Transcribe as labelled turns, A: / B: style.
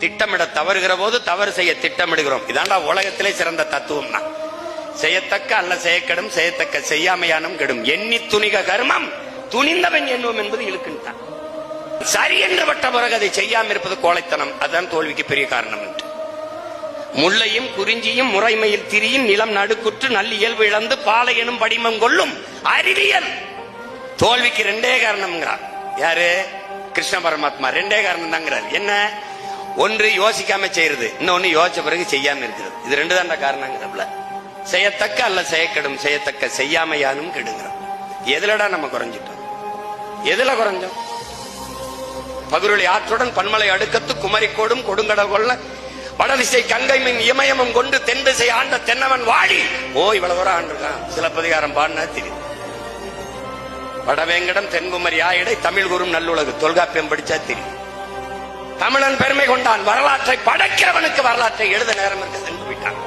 A: திட்டமிட தவறுகிற போது தவறு செய்ய திட்டமிடுகிறோம். இதாண்டா உலகத்திலே சிறந்த தத்துவம்னா. செய்யத்தக்க அல்ல செய்யக்கெடும், செய்யத்தக்க செய்யாமையானும் கெடும். எண்ணி துணிக கர்மம் துணிந்தவன் எண்ணுவோம் என்பது இழுக்குன்ட்டான். சரி என்று பட்ட பிறகு அதை செய்யாம இருப்பது கோழைத்தனம். அதுதான் தோல்விக்கு பெரிய காரணம். முல்லையும் குறிஞ்சியும் முறைமையில் திரியும் நிலம் நடுக்குற்று நல்ல இயல்பு இழந்து பாலை எனும் படிமம் கொள்ளும் அறிவியல். தோல்விக்கு ரெண்டே காரணம்ங்கிறார். யாரு? கிருஷ்ண பரமாத்மா. ரெண்டே காரணம் தாங்கிறார். என்ன? ஒன்று யோசிக்காம செய்யறது, இன்னொன்னு யோசிச்ச பிறகு செய்யாம இருக்கிறது. இது ரெண்டு தான் காரணங்கிறதுல. செய்யத்தக்க அல்ல செய்யக்கெடும், செய்யத்தக்க செய்யாமையானும் கெடுங்கிறோம். எதுலடா நம்ம குறைஞ்சிட்டோம்? எதுல குறைஞ்சோம்? பகுருளி ஆற்றுடன் பன்மலை அடுக்கத்து குமரிக்கோடும் கொடுங்கடல் கொள்ள வடதிசை கங்கை மின் இமயமும் கொண்டு தென் திசை ஆண்ட தென்னவன் வாழி. இவ்வளவு தூரம் ஆண்டிருக்கான். சிலப்பதிகாரம் பாடினா தெரியும். வடவேங்கடம் தென்குமரி ஆயிடை தமிழ் குரும் நல்லுலகு தொல்காப்பியம் படிச்சா தெரியும். தமிழன் பெருமை கொண்டான். வரலாற்றை படைக்கிறவனுக்கு வரலாற்றை எழுத நேரம் இருக்க சென்று விட்டான்.